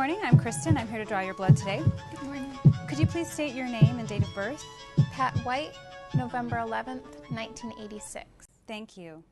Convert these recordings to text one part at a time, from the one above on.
morning, I'm Kristen. I'm here to draw your blood today. Good morning. Could you please state your name and date of birth? Pat White, November 11th, 1986. Thank you.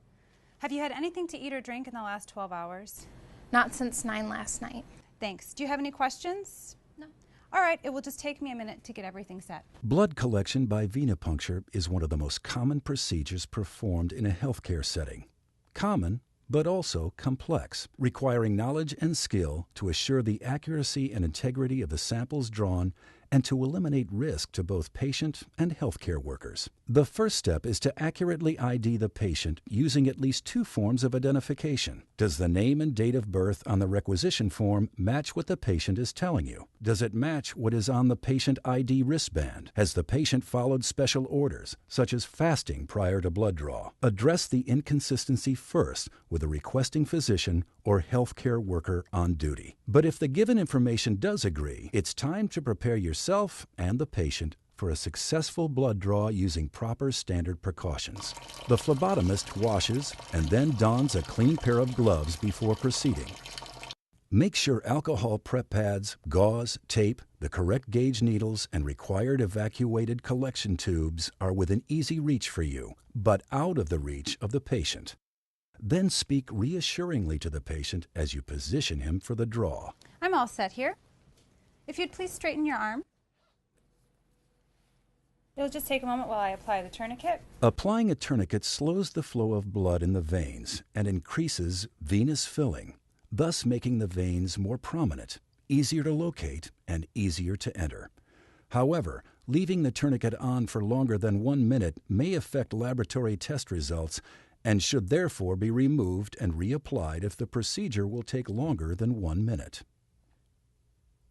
Have you had anything to eat or drink in the last 12 hours? Not since 9 last night. Thanks. Do you have any questions? No. All right, it will just take me a minute to get everything set. Blood collection by venipuncture is one of the most common procedures performed in a healthcare setting. Common, but also complex, requiring knowledge and skill to assure the accuracy and integrity of the samples drawn and to eliminate risk to both patient and healthcare workers. The first step is to accurately ID the patient using at least two forms of identification. Does the name and date of birth on the requisition form match what the patient is telling you? Does it match what is on the patient ID wristband? Has the patient followed special orders, such as fasting prior to blood draw? Address the inconsistency first with a requesting physician or healthcare worker on duty. But if the given information does agree, it's time to prepare yourself and the patient for a successful blood draw using proper standard precautions. The phlebotomist washes and then dons a clean pair of gloves before proceeding. Make sure alcohol prep pads, gauze, tape, the correct gauge needles, and required evacuated collection tubes are within easy reach for you, but out of the reach of the patient. Then speak reassuringly to the patient as you position him for the draw. I'm all set here. If you'd please straighten your arm. It'll just take a moment while I apply the tourniquet. Applying a tourniquet slows the flow of blood in the veins and increases venous filling, thus making the veins more prominent, easier to locate, and easier to enter. However, leaving the tourniquet on for longer than 1 minute may affect laboratory test results and should therefore be removed and reapplied if the procedure will take longer than 1 minute.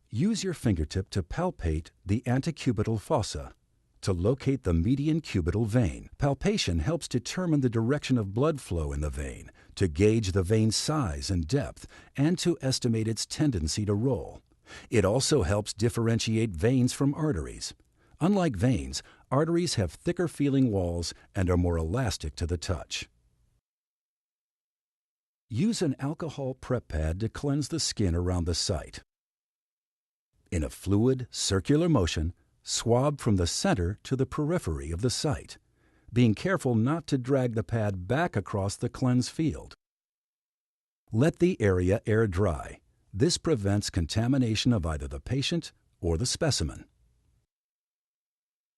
Use your fingertip to palpate the antecubital fossa to locate the median cubital vein. Palpation helps determine the direction of blood flow in the vein, to gauge the vein size and depth, and to estimate its tendency to roll. It also helps differentiate veins from arteries. Unlike veins, arteries have thicker feeling walls and are more elastic to the touch. Use an alcohol prep pad to cleanse the skin around the site. In a fluid, circular motion, swab from the center to the periphery of the site, being careful not to drag the pad back across the cleansed field. Let the area air dry. This prevents contamination of either the patient or the specimen.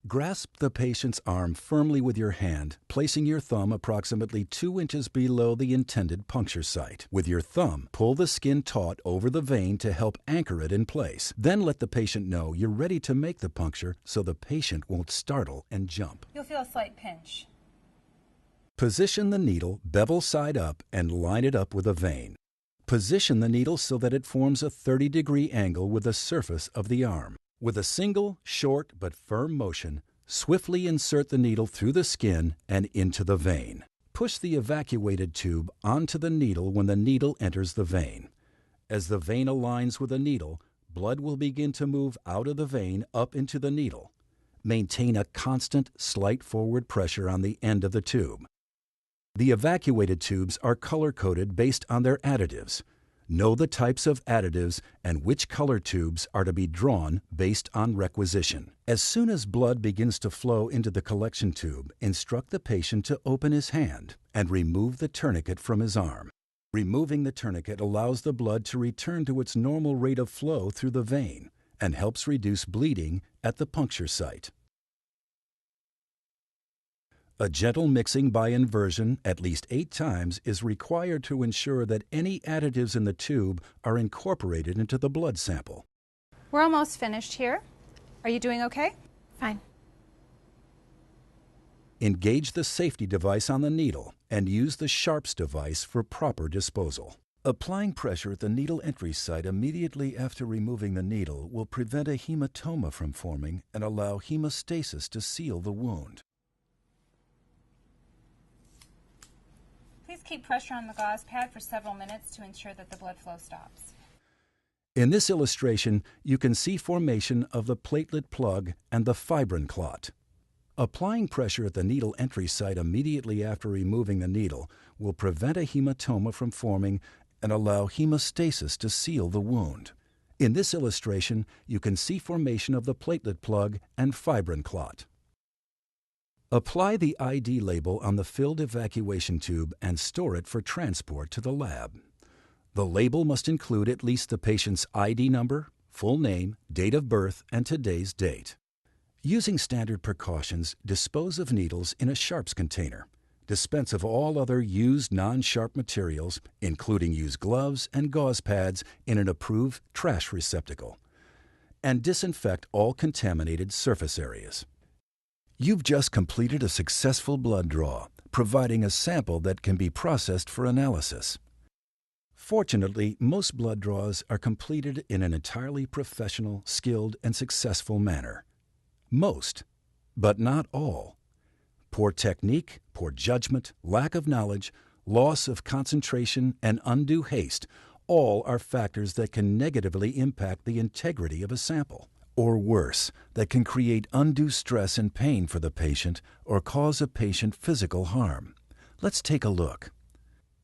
Grasp the patient's arm firmly with your hand, placing your thumb approximately 2 inches below the intended puncture site. With your thumb, pull the skin taut over the vein to help anchor it in place. Then let the patient know you're ready to make the puncture so the patient won't startle and jump. You'll feel a slight pinch. Position the needle bevel side up and line it up with a vein. Position the needle so that it forms a 30-degree angle with the surface of the arm. With a single, short but firm motion, swiftly insert the needle through the skin and into the vein. Push the evacuated tube onto the needle when the needle enters the vein. As the vein aligns with the needle, blood will begin to move out of the vein up into the needle. Maintain a constant, slight forward pressure on the end of the tube. The evacuated tubes are color-coded based on their additives. Know the types of additives and which color tubes are to be drawn based on requisition. As soon as blood begins to flow into the collection tube, instruct the patient to open his hand and remove the tourniquet from his arm. Removing the tourniquet allows the blood to return to its normal rate of flow through the vein and helps reduce bleeding at the puncture site. A gentle mixing by inversion at least 8 times is required to ensure that any additives in the tube are incorporated into the blood sample. We're almost finished here. Are you doing okay? Fine. Engage the safety device on the needle and use the Sharps device for proper disposal. Applying pressure at the needle entry site immediately after removing the needle will prevent a hematoma from forming and allow hemostasis to seal the wound. Please keep pressure on the gauze pad for several minutes to ensure that the blood flow stops. In this illustration, you can see formation of the platelet plug and the fibrin clot. Applying pressure at the needle entry site immediately after removing the needle will prevent a hematoma from forming and allow hemostasis to seal the wound. In this illustration, you can see formation of the platelet plug and fibrin clot. Apply the ID label on the filled evacuation tube and store it for transport to the lab. The label must include at least the patient's ID number, full name, date of birth, and today's date. Using standard precautions, dispose of needles in a sharps container. Dispense of all other used non-sharp materials, including used gloves and gauze pads, in an approved trash receptacle. And disinfect all contaminated surface areas. You've just completed a successful blood draw, providing a sample that can be processed for analysis. Fortunately, most blood draws are completed in an entirely professional, skilled, and successful manner. Most, but not all. Poor technique, poor judgment, lack of knowledge, loss of concentration, and undue haste all are factors that can negatively impact the integrity of a sample. Or worse, that can create undue stress and pain for the patient or cause a patient physical harm. Let's take a look.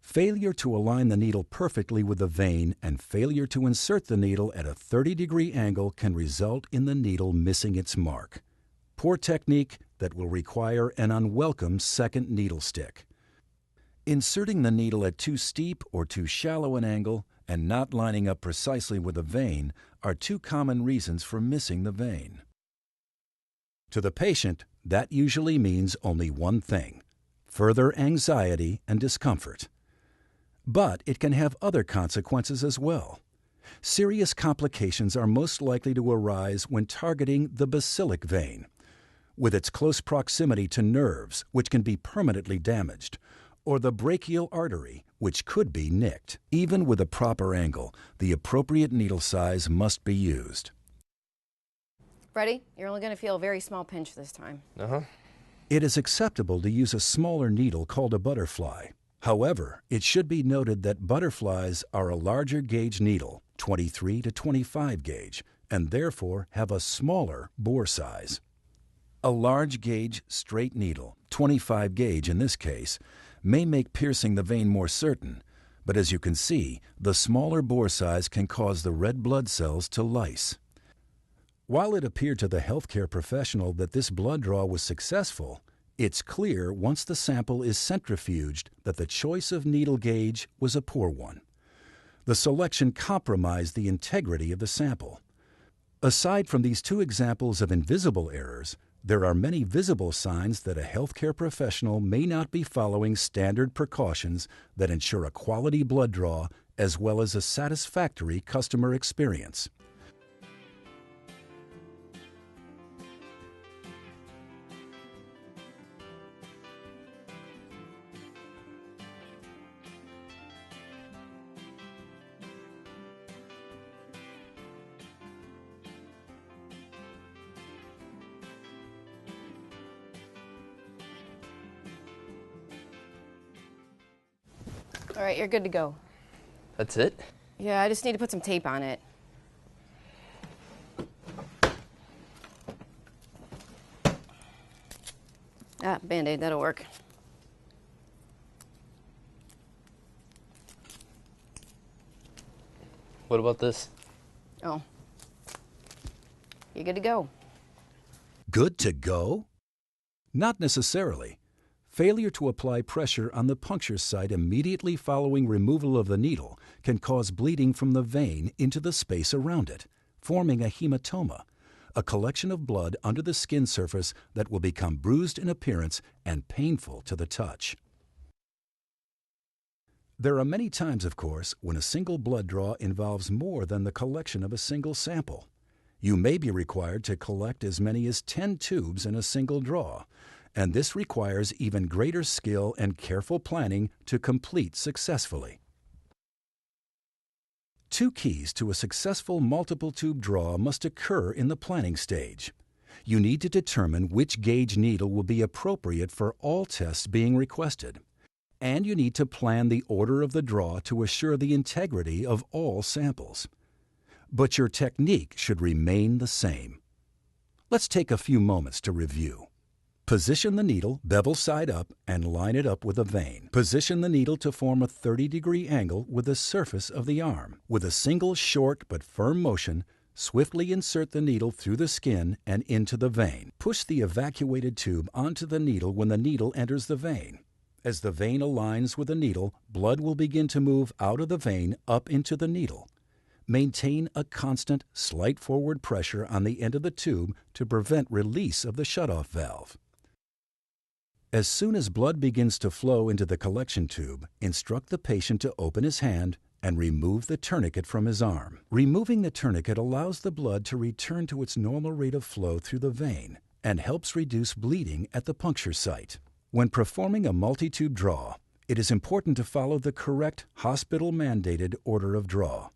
Failure to align the needle perfectly with the vein and failure to insert the needle at a 30-degree angle can result in the needle missing its mark. Poor technique that will require an unwelcome second needle stick. Inserting the needle at too steep or too shallow an angle and not lining up precisely with the vein are two common reasons for missing the vein. To the patient, that usually means only one thing: further anxiety and discomfort. But it can have other consequences as well. Serious complications are most likely to arise when targeting the basilic vein, with its close proximity to nerves, which can be permanently damaged, or the brachial artery, which could be nicked. Even with a proper angle, the appropriate needle size must be used. Ready? You're only going to feel a very small pinch this time. It is acceptable to use a smaller needle called a butterfly. However, it should be noted that butterflies are a larger gauge needle, 23 to 25 gauge, and therefore have a smaller bore size. A large gauge straight needle, 25 gauge in this case, may make piercing the vein more certain, but as you can see, the smaller bore size can cause the red blood cells to lyse. While it appeared to the healthcare professional that this blood draw was successful, it's clear once the sample is centrifuged that the choice of needle gauge was a poor one. The selection compromised the integrity of the sample. Aside from these two examples of invisible errors, there are many visible signs that a healthcare professional may not be following standard precautions that ensure a quality blood draw as well as a satisfactory customer experience. All right, you're good to go. That's it? Yeah, I just need to put some tape on it. Band-Aid, that'll work. What about this? Oh. You're good to go. Good to go? Not necessarily. Failure to apply pressure on the puncture site immediately following removal of the needle can cause bleeding from the vein into the space around it, forming a hematoma, a collection of blood under the skin surface that will become bruised in appearance and painful to the touch. There are many times, of course, when a single blood draw involves more than the collection of a single sample. You may be required to collect as many as 10 tubes in a single draw, and this requires even greater skill and careful planning to complete successfully. Two keys to a successful multiple tube draw must occur in the planning stage. You need to determine which gauge needle will be appropriate for all tests being requested, and you need to plan the order of the draw to assure the integrity of all samples. But your technique should remain the same. Let's take a few moments to review. Position the needle bevel side up and line it up with a vein. Position the needle to form a 30-degree angle with the surface of the arm. With a single short but firm motion, swiftly insert the needle through the skin and into the vein. Push the evacuated tube onto the needle when the needle enters the vein. As the vein aligns with the needle, blood will begin to move out of the vein up into the needle. Maintain a constant, slight forward pressure on the end of the tube to prevent release of the shutoff valve. As soon as blood begins to flow into the collection tube, instruct the patient to open his hand and remove the tourniquet from his arm. Removing the tourniquet allows the blood to return to its normal rate of flow through the vein and helps reduce bleeding at the puncture site. When performing a multi-tube draw, it is important to follow the correct hospital-mandated order of draw.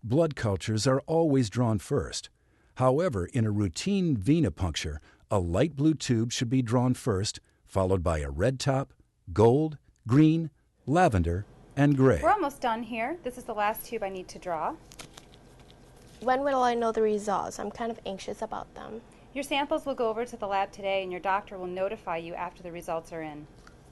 Blood cultures are always drawn first. However, in a routine venipuncture, a light blue tube should be drawn first, followed by a red top, gold, green, lavender, and gray. We're almost done here. This is the last tube I need to draw. When will I know the results? I'm kind of anxious about them. Your samples will go over to the lab today and your doctor will notify you after the results are in.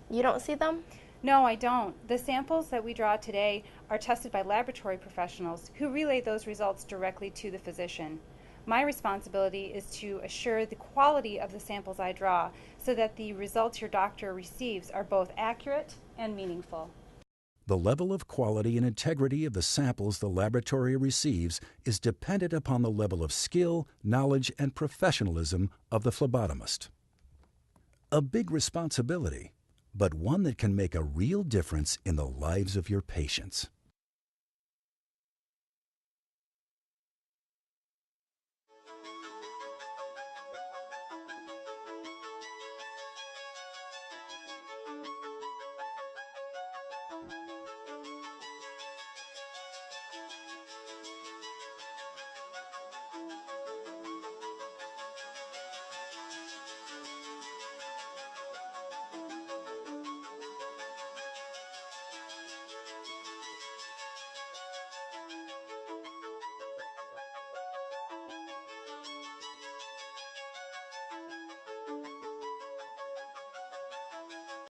You don't see them? No, I don't. The samples that we draw today are tested by laboratory professionals who relay those results directly to the physician. My responsibility is to assure the quality of the samples I draw so that the results your doctor receives are both accurate and meaningful. The level of quality and integrity of the samples the laboratory receives is dependent upon the level of skill, knowledge, and professionalism of the phlebotomist. A big responsibility, but one that can make a real difference in the lives of your patients.